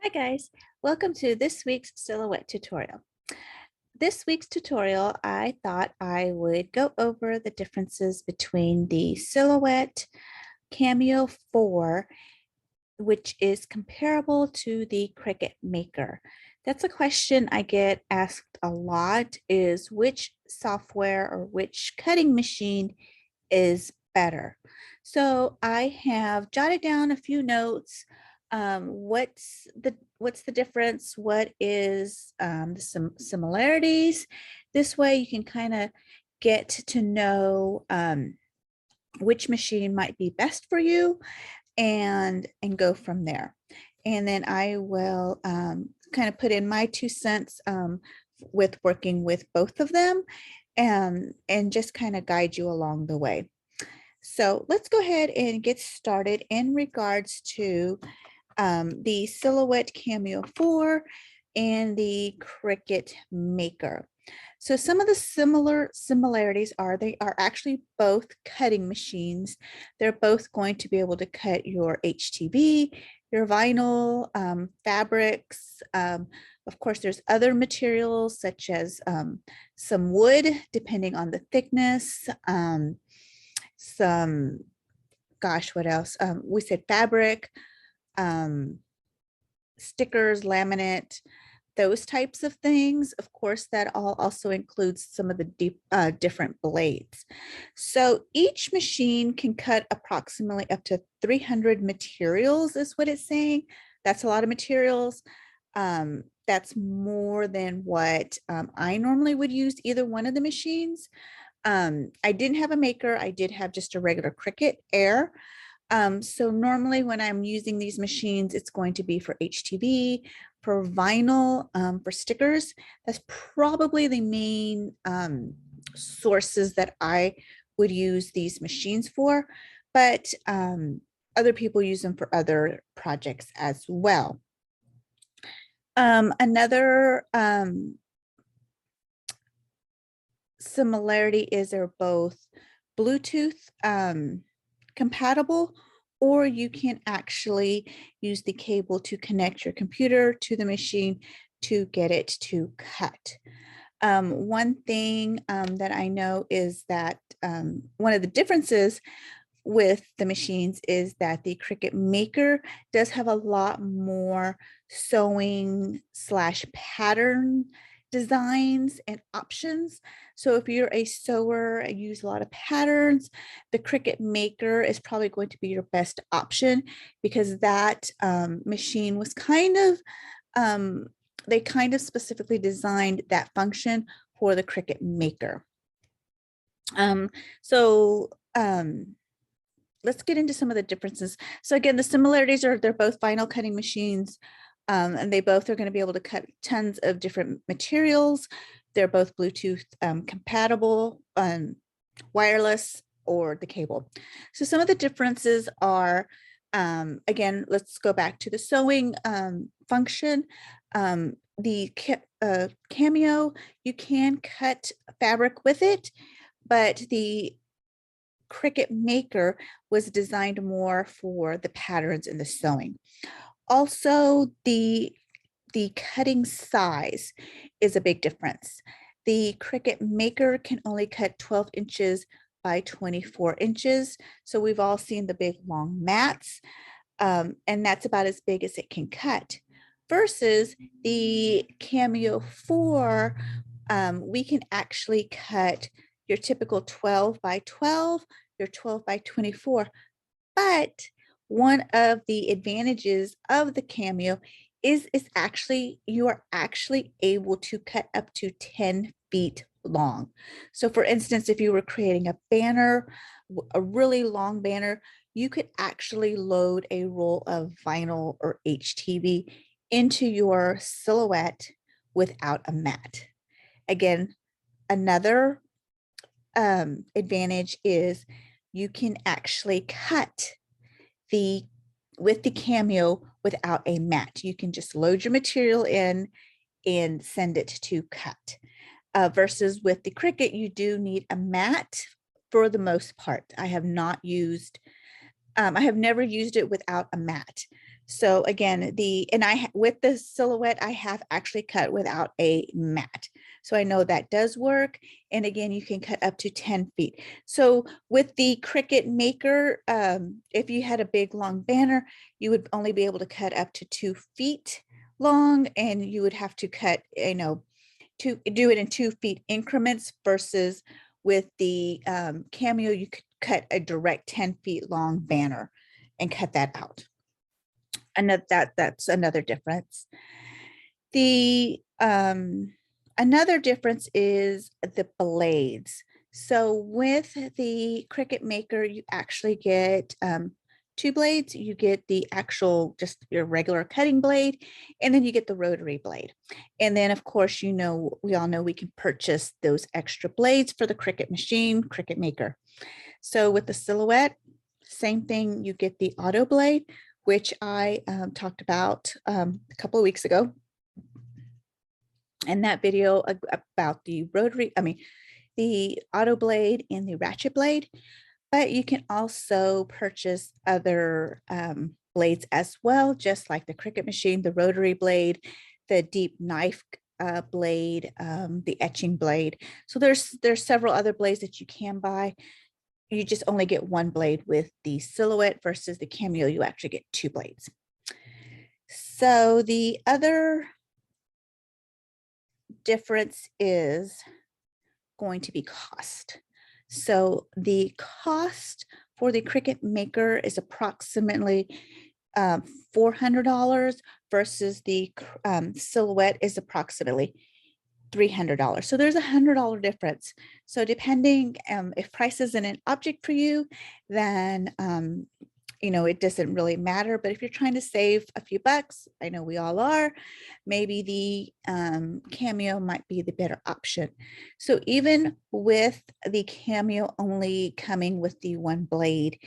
Hi guys, welcome to this week's silhouette tutorial. This week's tutorial, I thought I would go over the differences between the Silhouette Cameo 4, which is comparable to the Cricut Maker. That's a question I get asked a lot, is which software or which cutting machine is better. So I have jotted down a few notes. What's the difference? What is some similarities? This way you can kind of get to know which machine might be best for you and go from there. And then I will kind of put in my 2 cents with working with both of them and just kind of guide you along the way. So let's go ahead and get started in regards to the Silhouette Cameo 4 and the Cricut Maker. So some of the similarities are they are actually both cutting machines. They're both going to be able to cut your HTV, your vinyl, fabrics. Of course, there's other materials such as some wood, depending on the thickness. What else? We said fabric, stickers, laminate, those types of things. Of course, that all also includes some of the different blades. So each machine can cut approximately up to 300 materials is what it's saying. That's a lot of materials. That's more than what I normally would use either one of the machines. I didn't have a Maker. I did have just a regular Cricut Air. So normally when I'm using these machines, it's going to be for HTV, for vinyl, for stickers. That's probably the main sources that I would use these machines for, but other people use them for other projects as well. Another similarity is they're both Bluetooth compatible, or you can actually use the cable to connect your computer to the machine to get it to cut. One thing that I know is that one of the differences with the machines is that the Cricut Maker does have a lot more sewing / pattern designs and options. So if you're a sewer and use a lot of patterns, the Cricut Maker is probably going to be your best option, because that machine was kind of, they kind of specifically designed that function for the Cricut Maker. Let's get into some of the differences. So again, the similarities are they're both vinyl cutting machines. And they both are going to be able to cut tons of different materials. They're both Bluetooth compatible, wireless, or the cable. So some of the differences are, again, let's go back to the sewing function. The Cameo, you can cut fabric with it, but the Cricut Maker was designed more for the patterns and the sewing. Also, the cutting size is a big difference. The Cricut Maker can only cut 12 inches by 24 inches. So we've all seen the big long mats, and that's about as big as it can cut. Versus the Cameo 4, we can actually cut your typical 12 by 12, your 12 by 24, but one of the advantages of the Cameo is actually you are actually able to cut up to 10 feet long. So for instance, if you were creating a banner, a really long banner, you could actually load a roll of vinyl or HTV into your Silhouette without a mat. Again, another advantage is you can actually cut with the Cameo without a mat. You can just load your material in and send it to cut. Versus with the Cricut, you do need a mat for the most part. I have never used it without a mat. So again, with the Silhouette, I have actually cut without a mat. So I know that does work. And again, you can cut up to 10 feet. So with the Cricut Maker, if you had a big long banner, you would only be able to cut up to 2 feet long, and you would have to cut, to do it in 2 feet increments, versus with the Cameo, you could cut a direct 10 feet long banner and cut that out. And that's another difference. The another difference is the blades. So with the Cricut Maker, you actually get 2 blades. You get the actual, just your regular cutting blade, and then you get the rotary blade. And then of course, we all know we can purchase those extra blades for the Cricut machine, Cricut Maker. So with the Silhouette, same thing, you get the auto blade, which I talked about a couple of weeks ago in that video about the the auto blade and the ratchet blade. But you can also purchase other blades as well, just like the Cricut machine, the rotary blade, the deep knife blade, the etching blade. So there's several other blades that you can buy. You just only get 1 blade with the Silhouette, versus the Cameo, you actually get 2 blades. So the other difference is going to be cost. So the cost for the Cricut Maker is approximately $400, versus the Silhouette is approximately $300. So there's $100 difference. So depending if price isn't an object for you, then it doesn't really matter. But if you're trying to save a few bucks, I know we all are, maybe the Cameo might be the better option. So even with the Cameo only coming with the 1 blade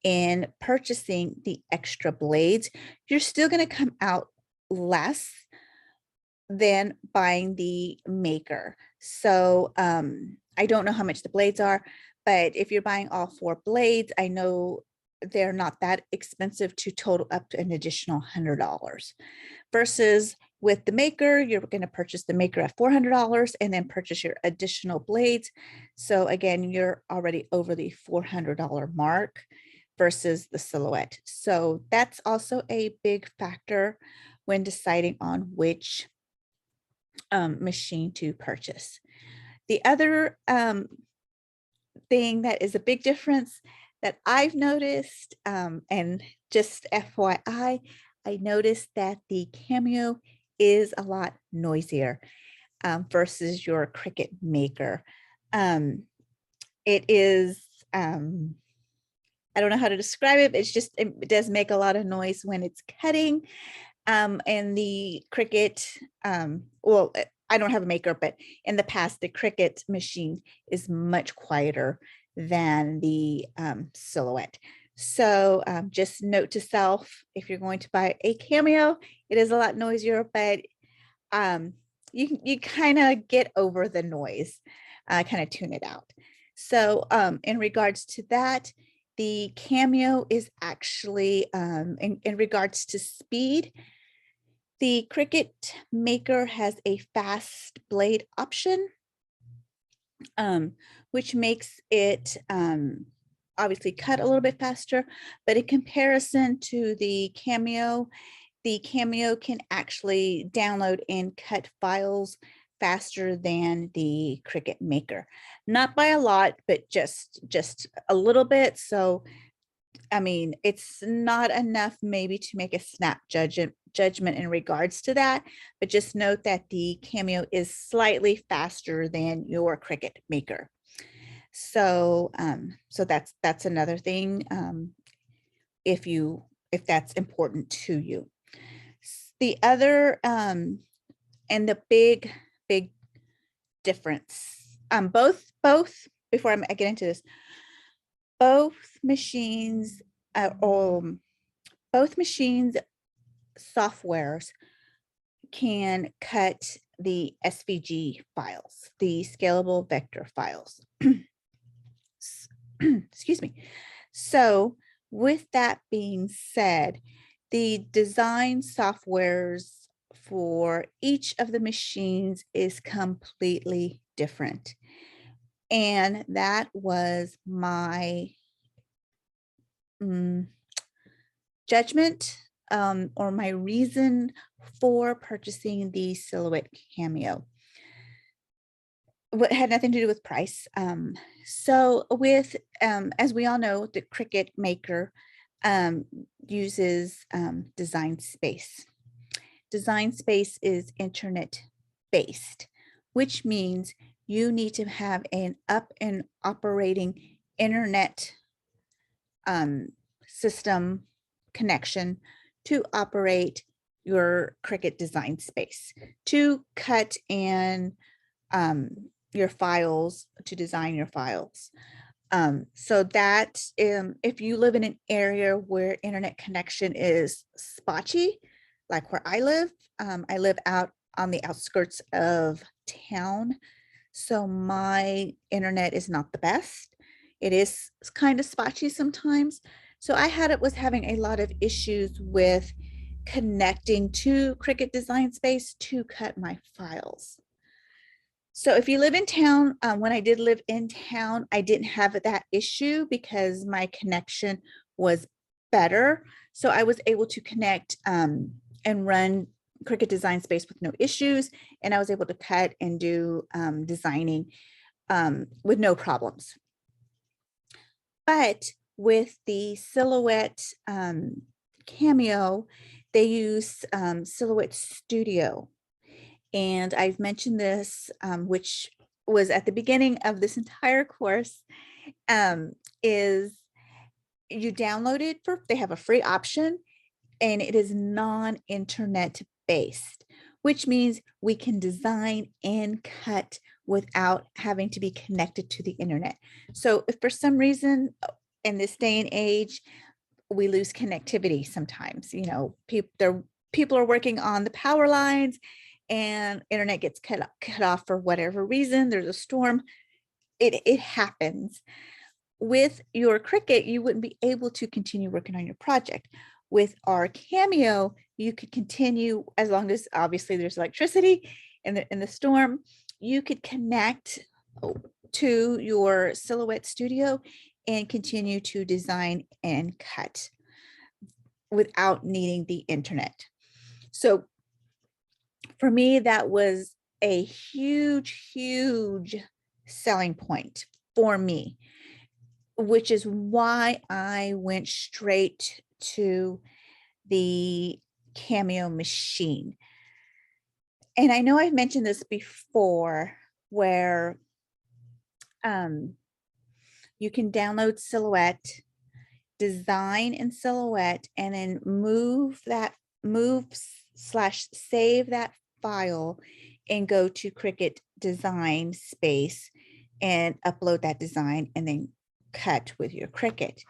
and purchasing the extra blades, you're still going to come out less than buying the Maker. So I don't know how much the blades are, but if you're buying all 4 blades, I know they're not that expensive to total up to an additional $100. Versus with the Maker, you're going to purchase the Maker at $400 and then purchase your additional blades. So again, you're already over the $400 mark versus the Silhouette. So that's also a big factor when deciding on which machine to purchase. The other thing that is a big difference that I've noticed, and just FYI, I noticed that the Cameo is a lot noisier versus your Cricut Maker. It is, I don't know how to describe it, but it does make a lot of noise when it's cutting. And the Cricut, well, I don't have a Maker, but in the past, the Cricut machine is much quieter than the Silhouette. So just note to self, if you're going to buy a Cameo, it is a lot noisier, but you kind of get over the noise, kind of tune it out. So in regards to that, the Cameo is actually, in regards to speed, the Cricut Maker has a fast blade option, which makes it obviously cut a little bit faster, but in comparison to the Cameo can actually download and cut files faster than the Cricut Maker. Not by a lot, but just a little bit. So I mean, it's not enough maybe to make a snap judgment in regards to that, but just note that the Cameo is slightly faster than your Cricut Maker. So so that's another thing, if that's important to you. The other and the big difference, both before I get into this, both machines softwares can cut the SVG files, the scalable vector files. Excuse me. So with that being said, The design softwares for each of the machines is completely different. And that was my judgment or my reason for purchasing the Silhouette Cameo. What had nothing to do with price. So with, as we all know, the Cricut Maker uses Design Space. Design Space is internet based, which means you need to have an up and operating internet system connection to operate your Cricut Design Space, to cut in your files, to design your files. So that if you live in an area where internet connection is spotty, like where I live out on the outskirts of town. So my internet is not the best. It is kind of spotty sometimes. So I was having a lot of issues with connecting to Cricut Design Space to cut my files. So if you live in town, when I did live in town, I didn't have that issue because my connection was better. So I was able to connect and run Cricut Design Space with no issues. And I was able to cut and do designing with no problems. But with the Silhouette Cameo, they use Silhouette Studio. And I've mentioned this, which was at the beginning of this entire course, is you download it they have a free option, and it is non-internet based, which means we can design and cut without having to be connected to the internet. So if for some reason in this day and age, we lose connectivity sometimes, you know, people are working on the power lines and internet gets cut off for whatever reason, there's a storm, it happens. With your Cricut, you wouldn't be able to continue working on your project. With our Cameo, you could continue as long as obviously there's electricity in the storm. You could connect to your Silhouette Studio and continue to design and cut without needing the internet. So for me, that was a huge, huge selling point for me, which is why I went straight to the Cameo machine. And I know I've mentioned this before, where you can download Silhouette, design in Silhouette, and then move/save that file and go to Cricut Design Space and upload that design and then cut with your Cricut.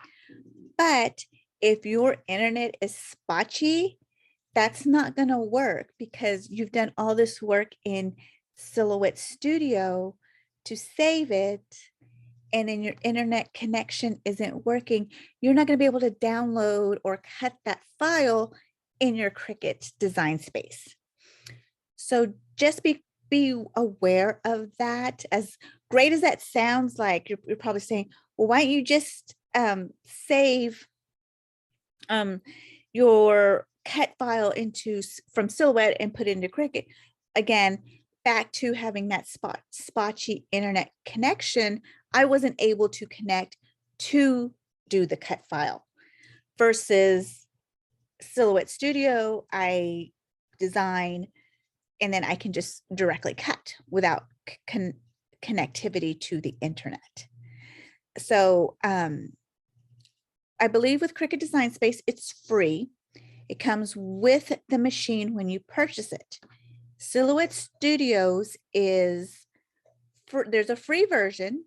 But if your internet is spotty, that's not going to work because you've done all this work in Silhouette Studio to save it, and then your internet connection isn't working. You're not going to be able to download or cut that file in your Cricut Design Space. So just be aware of that. As great as that sounds like, you're probably saying, well, why don't you just save your cut file from Silhouette and put it into Cricut? Again, back to having that spotty internet connection, I wasn't able to connect to do the cut file. Versus Silhouette Studio, I design and then I can just directly cut without connectivity to the internet. So I believe with Cricut Design Space, it's free. It comes with the machine when you purchase it. Silhouette Studios there's a free version,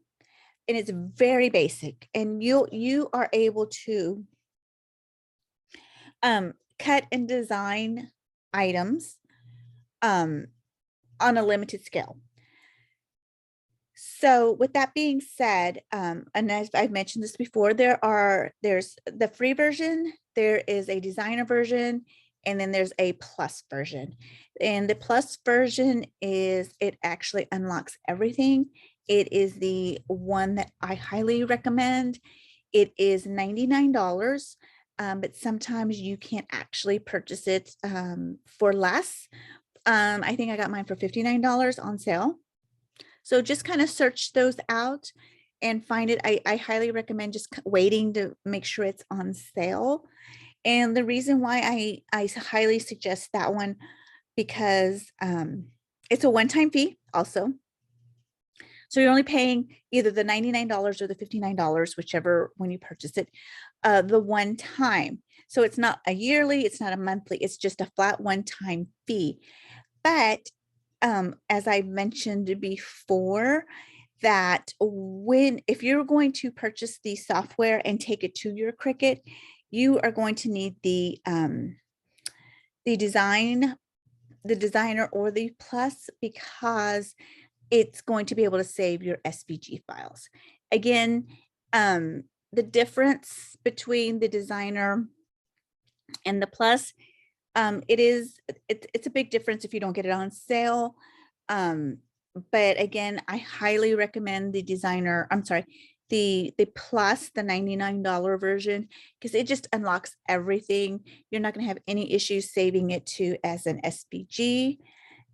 and it's very basic, and you are able to cut and design items on a limited scale. So with that being said, and as I've mentioned this before, there's the free version, there is a designer version, and then there's a plus version. And the plus version is, it actually unlocks everything. It is the one that I highly recommend. It is $99, but sometimes you can actually purchase it for less. I think I got mine for $59 on sale. So just kind of search those out and find it. I highly recommend just waiting to make sure it's on sale. And the reason why I highly suggest that one, because it's a one-time fee also. So you're only paying either the $99 or the $59, whichever when you purchase it, the one time. So it's not a yearly, it's not a monthly, it's just a flat one-time fee. But as I mentioned before, that if you're going to purchase the software and take it to your Cricut, you are going to need the designer or the plus, because it's going to be able to save your SVG files. Again, the difference between the designer and the plus, it's a big difference if you don't get it on sale. But again, I highly recommend the designer, I'm sorry, the plus, the $99 version, because it just unlocks everything. You're not going to have any issues saving it to as an SVG.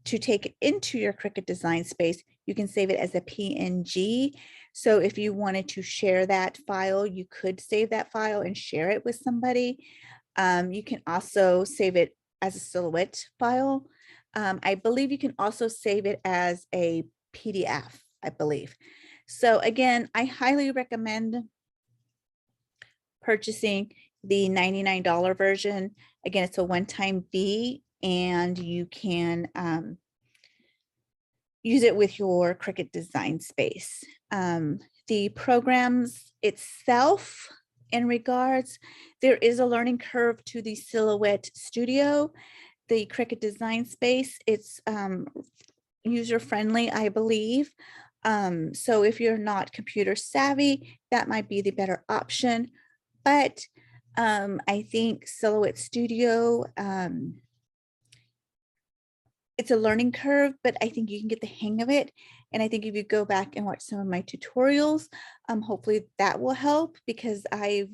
To take it into your Cricut design space, you can save it as a PNG. So if you wanted to share that file, you could save that file and share it with somebody. You can also save it as a silhouette file. I believe you can also save it as a PDF, I believe. So again, I highly recommend purchasing the $99 version. Again, it's a one-time fee, and you can use it with your Cricut design space. The programs itself, in regards, there is a learning curve to the Silhouette Studio, the Cricut design space. It's user-friendly, I believe. So if you're not computer savvy, that might be the better option. But I think Silhouette Studio, it's a learning curve, but I think you can get the hang of it. And I think if you go back and watch some of my tutorials, hopefully that will help, because I've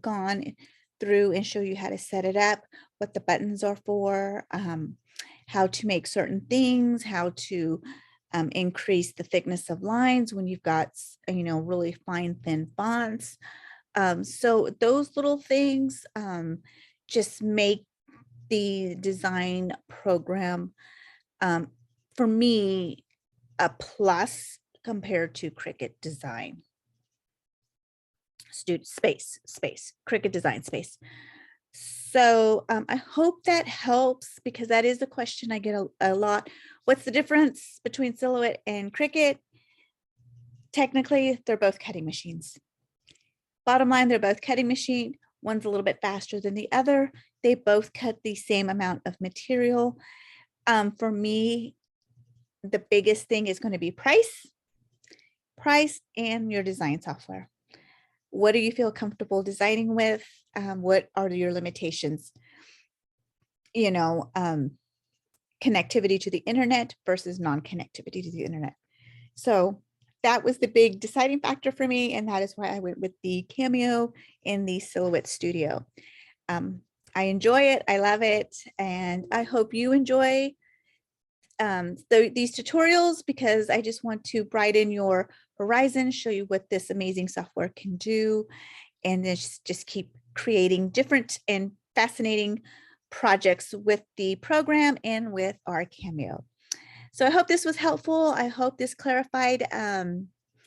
gone through and show you how to set it up, what the buttons are for, how to make certain things, how to increase the thickness of lines when you've got, really fine, thin fonts. So those little things just make the design program, for me, a plus compared to Cricut design Cricut design space. So I hope that helps, because that is a question I get a lot. What's the difference between Silhouette and Cricut? Technically, they're both cutting machines. Bottom line, they're both cutting machine. One's a little bit faster than the other. They both cut the same amount of material. For me, the biggest thing is going to be price and your design software. What do you feel comfortable designing with? What are your limitations? Connectivity to the internet versus non-connectivity to the internet. So that was the big deciding factor for me, and that is why I went with the Cameo in the Silhouette Studio. I enjoy it, I love it, and I hope you enjoy these tutorials, because I just want to brighten your horizon, show you what this amazing software can do, and just keep creating different and fascinating projects with the program and with our Cameo. So I hope this was helpful. I hope this clarified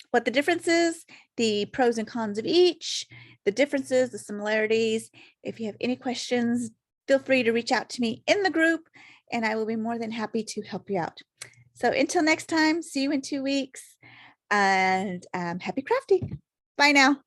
what the difference is, the pros and cons of each, the differences, the similarities. If you have any questions, feel free to reach out to me in the group, and I will be more than happy to help you out. So until next time, see you in 2 weeks, and happy crafting. Bye now.